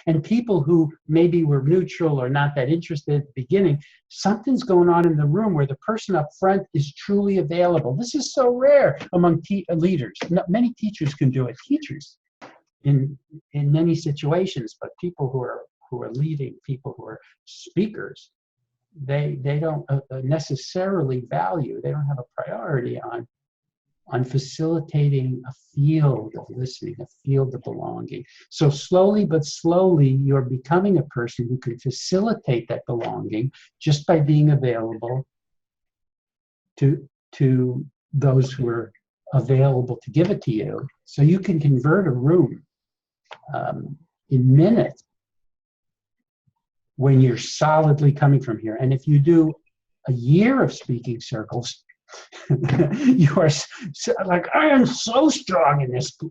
And people who maybe were neutral or not that interested at the beginning, something's going on in the room where the person up front is truly available. This is so rare among leaders. Many teachers can do it. Teachers in many situations, but people who are leading, people who are speakers, they don't necessarily value, they don't have a priority on facilitating a field of listening, a field of belonging. So slowly but slowly, you're becoming a person who can facilitate that belonging just by being available to those who are available to give it to you. So you can convert a room in minutes when you're solidly coming from here. And if you do a year of speaking circles, you are like, I am so strong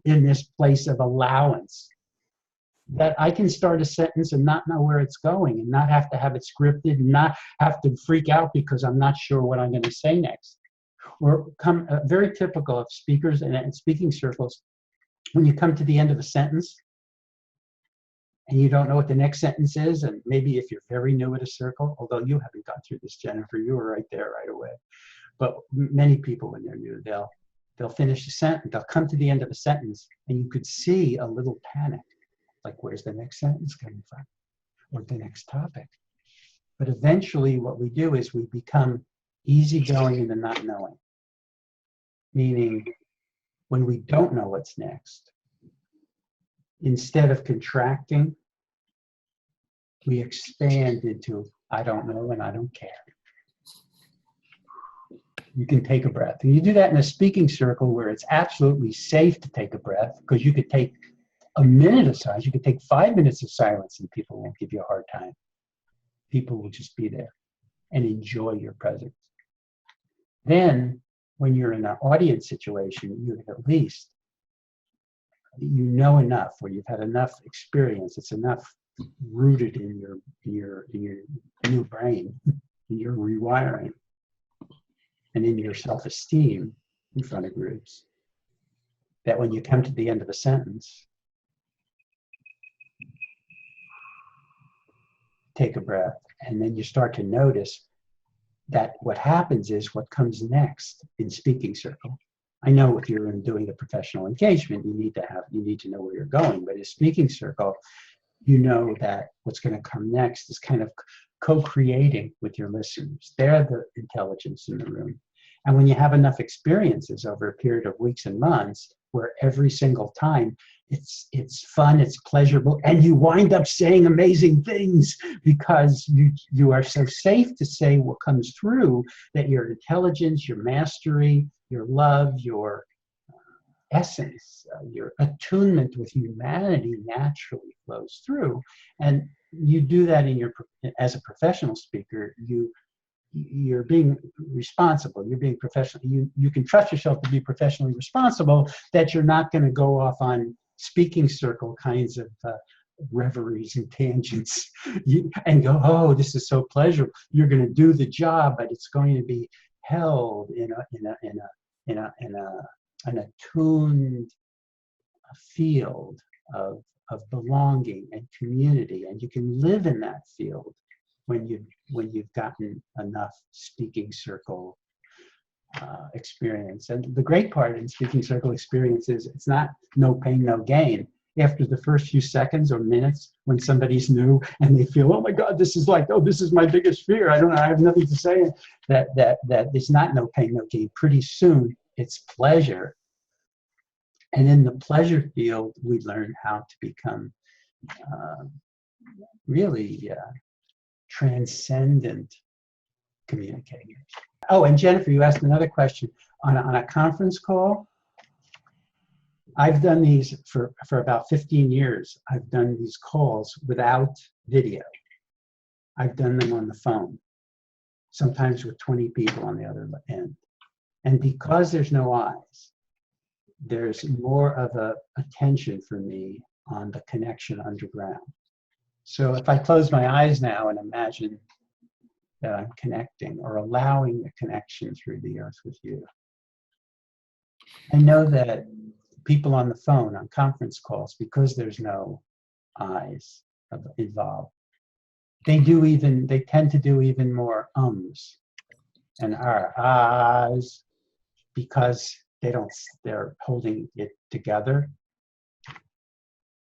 in this place of allowance that I can start a sentence and not know where it's going, and not have to have it scripted, and not have to freak out because I'm not sure what I'm going to say next. Or very typical of speakers and speaking circles, when you come to the end of a sentence and you don't know what the next sentence is, and maybe if you're very new at a circle, although you haven't gone through this, Jennifer, you were right there right away. But many people, when they're new, they'll finish a sentence, they'll come to the end of a sentence, and you could see a little panic, like, where's the next sentence coming from, or the next topic? But eventually, what we do is we become easygoing into not knowing, meaning when we don't know what's next, instead of contracting, we expand into I don't know and I don't care. You can take a breath. And you do that in a speaking circle where it's absolutely safe to take a breath, because you could take a minute of silence, you could take 5 minutes of silence, and people won't give you a hard time. People will just be there and enjoy your presence. Then, when you're in an audience situation, you at least, you know enough, or you've had enough experience, it's enough rooted in your new brain, in your rewiring, and in your self-esteem in front of groups, that when you come to the end of a sentence, take a breath, and then you start to notice that what happens is what comes next in speaking circle. I know if you're doing a professional engagement, you need to know where you're going, but in speaking circle, you know that what's going to come next is kind of co-creating with your listeners. They're the intelligence in the room. And when you have enough experiences over a period of weeks and months, where every single time it's fun, it's pleasurable, and you wind up saying amazing things because you are so safe to say what comes through, that your intelligence, your mastery, your love, your essence, your attunement with humanity naturally flows through. And you do that as a professional speaker, you're being responsible, you're being professional, you can trust yourself to be professionally responsible, that you're not going to go off on speaking circle kinds of reveries and tangents and go, oh, this is so pleasurable. You're going to do the job, but it's going to be held in an attuned field of belonging and community, and you can live in that field when you've gotten enough speaking circle experience. And the great part in speaking circle experience is it's not no pain, no gain. After the first few seconds or minutes, when somebody's new and they feel, oh my God, this is my biggest fear, I have nothing to say, that it's not no pain, no gain. Pretty soon it's pleasure. And in the pleasure field, we learn how to become really transcendent communicators. Oh, and Jennifer, you asked another question. On a conference call, I've done these for about 15 years. I've done these calls without video. I've done them on the phone, sometimes with 20 people on the other end. And because there's no eyes, there's more of a attention for me on the connection underground. So if I close my eyes now and imagine that I'm connecting or allowing the connection through the earth with you, I know that people on the phone, on conference calls, because there's no eyes involved. They tend to do even more ums and ahs because they're holding it together.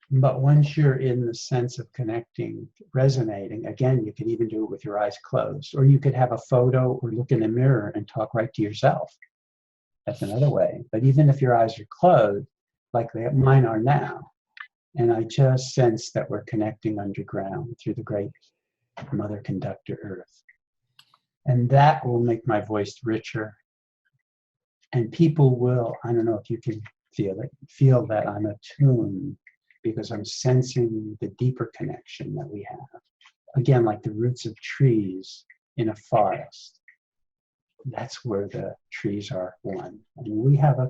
But once you're in the sense of connecting, resonating, again, you can even do it with your eyes closed, or you could have a photo or look in the mirror and talk right to yourself. That's another way. But even if your eyes are closed, like mine are now, and I just sense that we're connecting underground through the great Mother Conductor Earth. And that will make my voice richer. And people will, I don't know if you can feel that I'm attuned because I'm sensing the deeper connection that we have. Again, like the roots of trees in a forest. That's where the trees are one. And we have a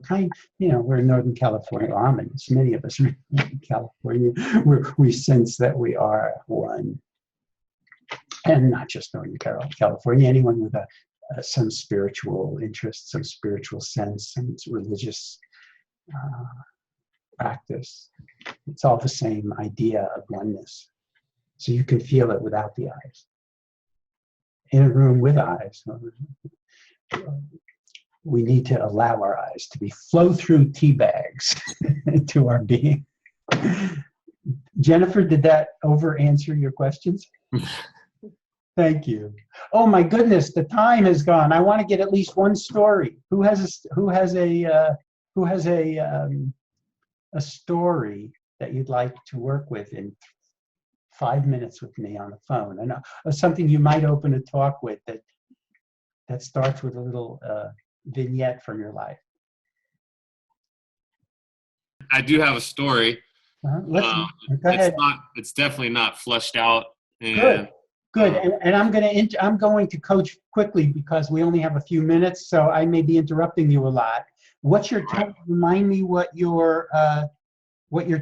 we're in Northern California, many of us are in Northern California, where we sense that we are one. And not just Northern California, anyone with some spiritual interest, some spiritual sense, some religious practice. It's all the same idea of oneness. So you can feel it without the eyes. In a room with eyes, we need to allow our eyes to be flow through tea bags to our being. Jennifer, did that over answer your questions? Thank you. Oh my goodness, the time has gone. I want to get at least one story. Who has a story that you'd like to work with in 5 minutes with me on the phone? And something you might open a talk with that starts with a little vignette from your life. I do have a story. Go ahead. It's definitely not fleshed out. And, Good. And I'm going to coach quickly because we only have a few minutes, so I may be interrupting you a lot. What's your topic? Remind me what your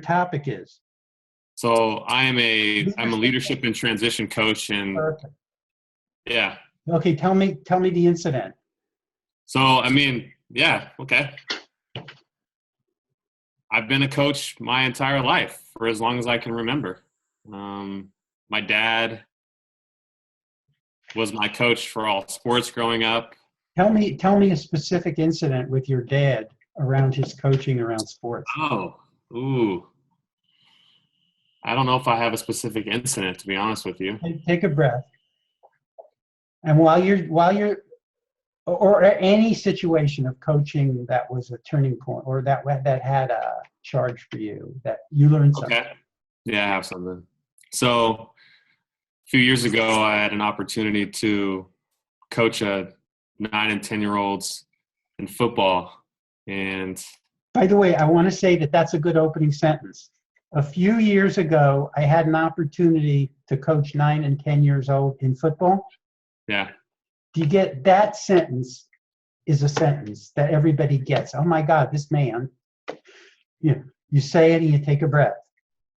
topic is. So I'm a leadership and transition coach, and perfect. Yeah. Okay, tell me the incident. So okay. I've been a coach my entire life for as long as I can remember. My dad was my coach for all sports growing up. Tell me a specific incident with your dad around his coaching around sports. I don't know if I have a specific incident, to be honest with you. Take a breath. And while you're or any situation of coaching that was a turning point or that had a charge for you, that you learned something. Okay. Yeah, I have something. So a few years ago, I had an opportunity to coach 9 and 10-year-olds in football. And by the way, I want to say that that's a good opening sentence. A few years ago, I had an opportunity to coach 9 and 10 years old in football. Yeah. Do you get that sentence is a sentence that everybody gets. Oh my God, this man, you say it and you take a breath.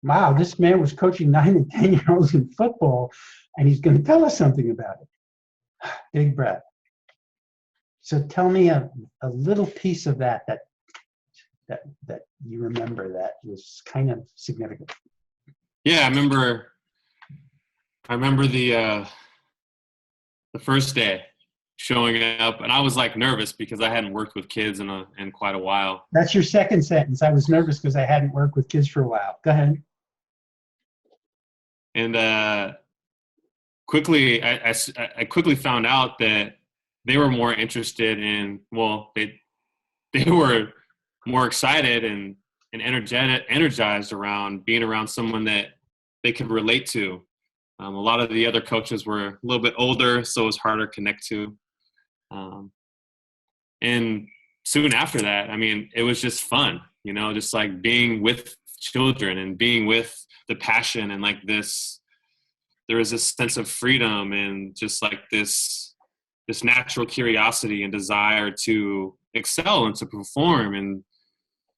Wow, this man was coaching 9 and 10-year-olds in football and he's going to tell us something about it. Big breath. So tell me a little piece of that you remember that was kind of significant. Yeah, I remember the first day showing up, and I was like nervous because I hadn't worked with kids in quite a while. That's your second sentence. I was nervous because I hadn't worked with kids for a while. Go ahead. And quickly, I quickly found out that they were more interested in, they were more excited and energized around being around someone that they could relate to. A lot of the other coaches were a little bit older, so it was harder to connect to. And soon after that, it was just fun, just like being with children and being with the passion and like this, there was a sense of freedom and just like this natural curiosity and desire to excel and to perform and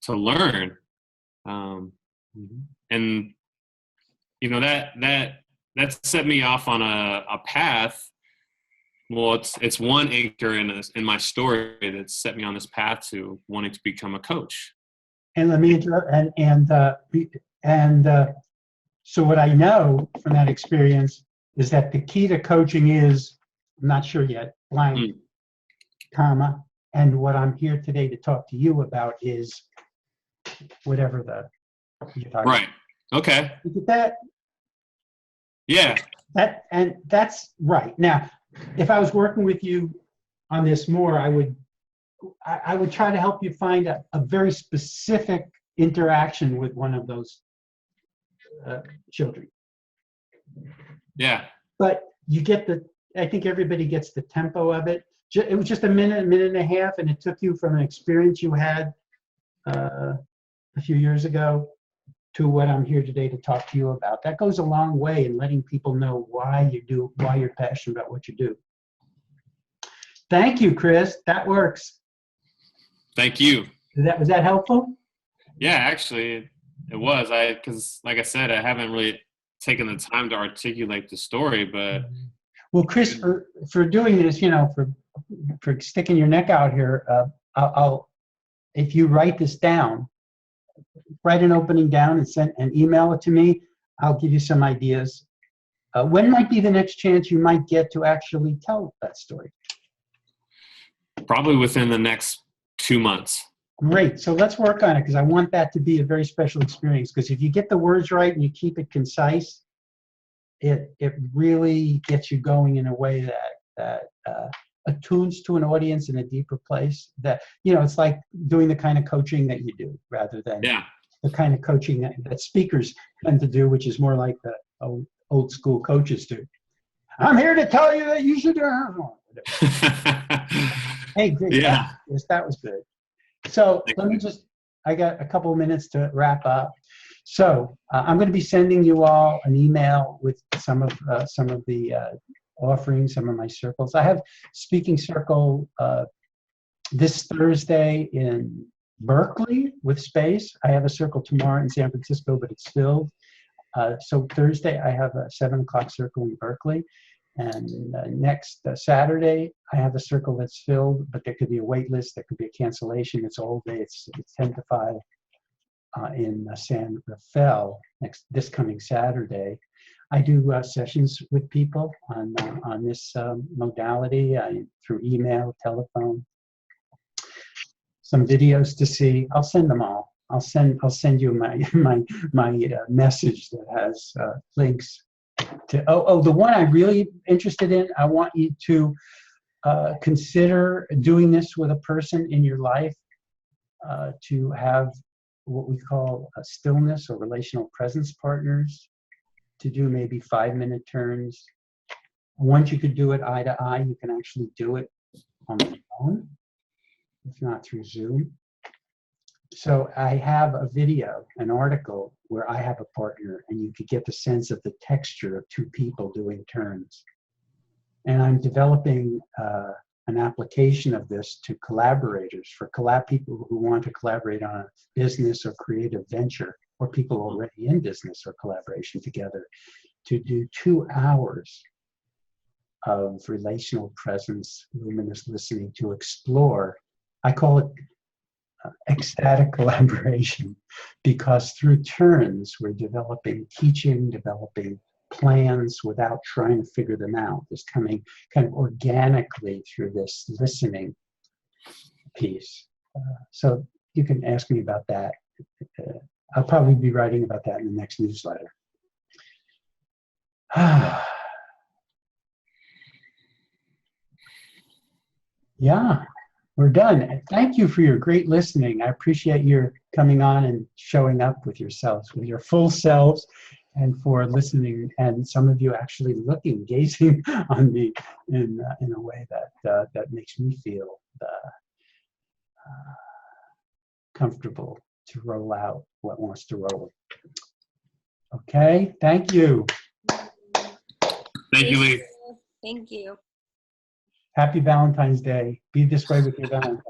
to learn. And, that set me off on a path. Well, it's one anchor in my story that set me on this path to wanting to become a coach. And let me interrupt. So what I know from that experience is that the key to coaching is, I'm not sure yet, blank, Mm. comma, and what I'm here today to talk to you about is whatever you're talking Right. Okay. about. You get that? Yeah. And that's right. Now, if I was working with you on this more, I would try to help you find a very specific interaction with one of those children. Yeah. But you get I think everybody gets the tempo of it. It was just a minute and a half, and it took you from an experience you had a few years ago to what I'm here today to talk to you about. That goes a long way in letting people know why you're passionate about what you do. Thank you, Chris. That works. Thank you. Was that helpful? Yeah, actually, it was. Because like I said, I haven't really taken the time to articulate the story, but. Well, Chris, for doing this, for sticking your neck out here, I'll if you write this down, write an opening down and email it to me. I'll give you some ideas. When might be the next chance you might get to actually tell that story? Probably within the next 2 months. Great. So let's work on it, because I want that to be a very special experience. Because if you get the words right and you keep it concise, it really gets you going in a way that attunes to an audience in a deeper place. That, it's like doing the kind of coaching that you do rather than the kind of coaching that speakers tend to do, which is more like the old school coaches do. I'm here to tell you that you should do. Hey, great. Yeah. That was good. So I got a couple of minutes to wrap up. So I'm going to be sending you all an email with some of the offerings, some of my circles. I have speaking circle this Thursday in Berkeley with space. I have a circle tomorrow in San Francisco, but it's filled. So Thursday I have a 7 o'clock circle in Berkeley. And next Saturday, I have a circle that's filled, but there could be a wait list, there could be a cancellation. It's all day. It's 10 to 5 in San Rafael this coming Saturday. I do sessions with people on this modality through email, telephone, some videos to see. I'll send them all. I'll send you my message that has links. The one I'm really interested in, I want you to consider doing this with a person in your life to have what we call a stillness or relational presence partners, to do maybe 5-minute turns. Once you could do it eye to eye, you can actually do it on the phone, if not through Zoom. So I have a video, an article where I have a partner, and you could get the sense of the texture of two people doing turns. And I'm developing an application of this to collaborators, for people who want to collaborate on a business or creative venture, or people already in business or collaboration together, to do 2 hours of relational presence, luminous listening, to explore. I call it ecstatic collaboration, because through turns we're developing teaching, developing plans without trying to figure them out. Just coming kind of organically through this listening piece. So you can ask me about that. I'll probably be writing about that in the next newsletter. Yeah. We're done. Thank you for your great listening. I appreciate your coming on and showing up with yourselves, with your full selves, and for listening. And some of you actually gazing on me in a way that makes me feel comfortable to roll out what wants to roll. Okay. Thank you. Thank you, Lee. Thank you. Happy Valentine's Day. Be this way with your Valentine.